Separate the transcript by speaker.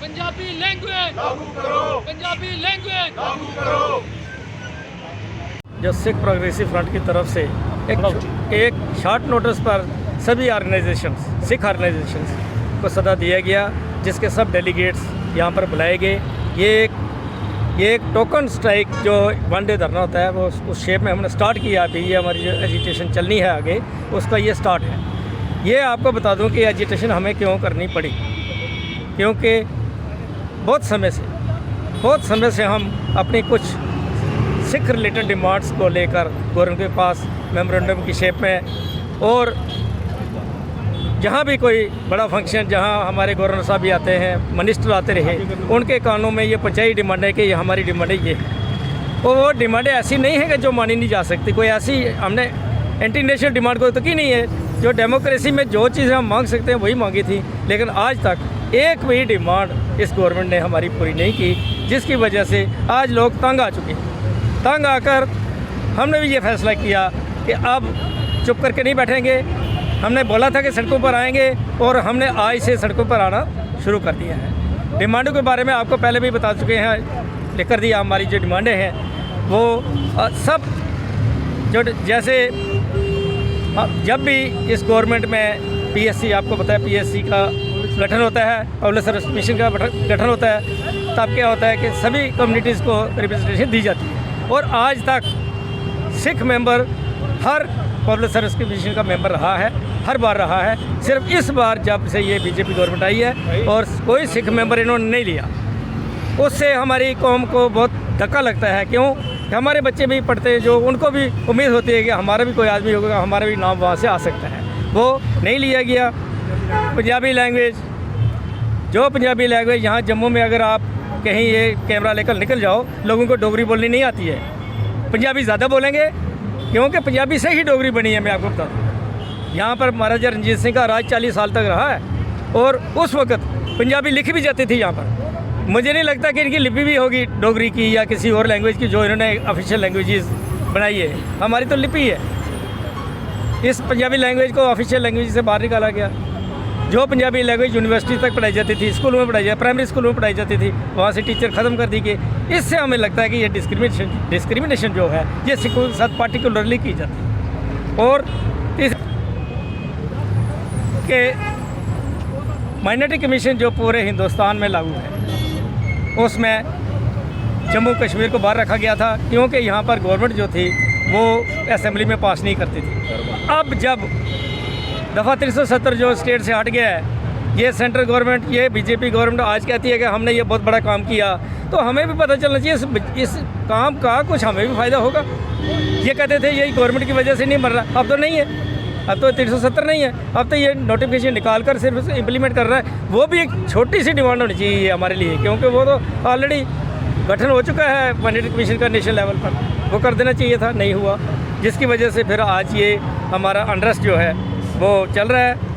Speaker 1: Punjabi language
Speaker 2: लागू करो,
Speaker 1: Punjabi language
Speaker 2: लागू करो।
Speaker 3: जो सिख प्रोग्रेसिव फ्रंट की तरफ से एक शॉर्ट नोटिस पर सभी ऑर्गेनाइजेशंस सिख ऑर्गेनाइजेशंस को सदा दिया गया, जिसके सब डेलीगेट्स यहाँ पर बुलाए गए। ये एक टोकन स्ट्राइक जो वन डे धरना होता है वो उस शेप में हमने स्टार्ट किया। अभी ये हमारी जो एजिटेशन चलनी है आगे उसका ये स्टार्ट है। ये आपको बता दूं कि एजिटेशन हमें क्यों करनी पड़ी, क्योंकि बहुत समय से हम अपनी कुछ सिख रिलेटेड डिमांड्स को लेकर गवर्नमेंट के पास मेमोरेंडम की शेप में, और जहाँ भी कोई बड़ा फंक्शन जहाँ हमारे गवर्नर साहब भी आते हैं, मिनिस्टर आते रहे, उनके कानों में ये पंचायती डिमांड है कि ये हमारी डिमांड है। ये वो डिमांडें ऐसी नहीं है कि जो मानी नहीं जा सकती। कोई ऐसी हमने एंटी नेशनल डिमांड कोई तो की नहीं है। जो डेमोक्रेसी में जो चीज़ें हम मांग सकते हैं वही मांगी थी, लेकिन आज तक एक भी डिमांड इस गवर्नमेंट ने हमारी पूरी नहीं की, जिसकी वजह से आज लोग तंग आ चुके हैं। तंग आकर हमने भी ये फैसला किया कि अब चुप करके नहीं बैठेंगे। हमने बोला था कि सड़कों पर आएंगे और हमने आज से सड़कों पर आना शुरू कर दिया है। डिमांडों के बारे में आपको पहले भी बता चुके हैं, लिख कर दिया। हमारी जो डिमांडें हैं वो सब जो जैसे जब भी इस गवर्नमेंट में पीएससी, आपको पता है पीएससी का गठन होता है, पब्लिक सर्विस कमीशन का गठन होता है, तब क्या होता है कि सभी कम्युनिटीज़ को रिप्रेजेंटेशन दी जाती है। और आज तक सिख मेंबर हर पब्लिक सर्विस कमीशन का मेंबर रहा है, हर बार रहा है। सिर्फ इस बार जब से ये बीजेपी गवर्नमेंट आई है और कोई सिख मेंबर इन्होंने नहीं लिया, उससे हमारी कौम को बहुत धक्का लगता है। क्यों? कि हमारे बच्चे भी पढ़ते हैं, जो उनको भी उम्मीद होती है कि हमारा भी कोई आदमी होगा, हमारा भी नाम वहाँ से आ सकता है, वो नहीं लिया गया। पंजाबी लैंग्वेज, जो पंजाबी लैंग्वेज यहाँ जम्मू में अगर आप कहीं ये कैमरा लेकर निकल जाओ, लोगों को डोगरी बोलनी नहीं आती है। पंजाबी ज़्यादा बोलेंगे क्योंकि पंजाबी से ही डोगरी बनी है। मैं आपको बता दूँ, यहाँ पर महाराजा रंजीत सिंह का राज 40 साल तक रहा है और उस वक्त पंजाबी लिखी भी जाती थी यहाँ पर। मुझे नहीं लगता कि इनकी लिपि भी होगी डोगरी की या किसी और लैंग्वेज की जो इन्होंने ऑफिशियल लैंग्वेजेस बनाई है। हमारी तो लिपि है। इस पंजाबी लैंग्वेज को ऑफिशियल लैंग्वेज से बाहर निकाला गया। जो पंजाबी लैंग्वेज यूनिवर्सिटी तक पढ़ाई जाती थी, स्कूलों में पढ़ाई जाती, प्राइमरी स्कूलों में पढ़ाई जाती थी, वहाँ से टीचर ख़त्म कर दी गई। इससे हमें लगता है कि ये डिस्क्रिमिनेशन जो है ये सिखों के साथ पार्टिकुलरली की जाती है। और के माइनॉरिटी कमीशन जो पूरे हिंदुस्तान में लागू है, उसमें जम्मू कश्मीर को बाहर रखा गया था, क्योंकि यहाँ पर गवर्नमेंट जो थी वो असेंबली में पास नहीं करती थी। अब जब दफ़ा 370 जो स्टेट से हट गया है, ये सेंट्रल गवर्नमेंट, ये बीजेपी गवर्नमेंट आज कहती है कि हमने ये बहुत बड़ा काम किया, तो हमें भी पता चलना चाहिए इस काम का कुछ हमें भी फ़ायदा होगा। ये कहते थे यही गवर्नमेंट की वजह से नहीं मर रहा, अब तो नहीं है, अब तो 370 नहीं है, अब तो ये नोटिफिकेशन निकाल कर सिर्फ इम्प्लीमेंट कर रहा है। वो भी एक छोटी सी डिमांड होनी चाहिए हमारे लिए, क्योंकि वो तो ऑलरेडी गठन हो चुका है माइनॉरिटी कमीशन का नेशनल लेवल पर, वो कर देना चाहिए था, नहीं हुआ, जिसकी वजह से फिर आज ये हमारा अनरेस्ट जो है वो चल रहा है।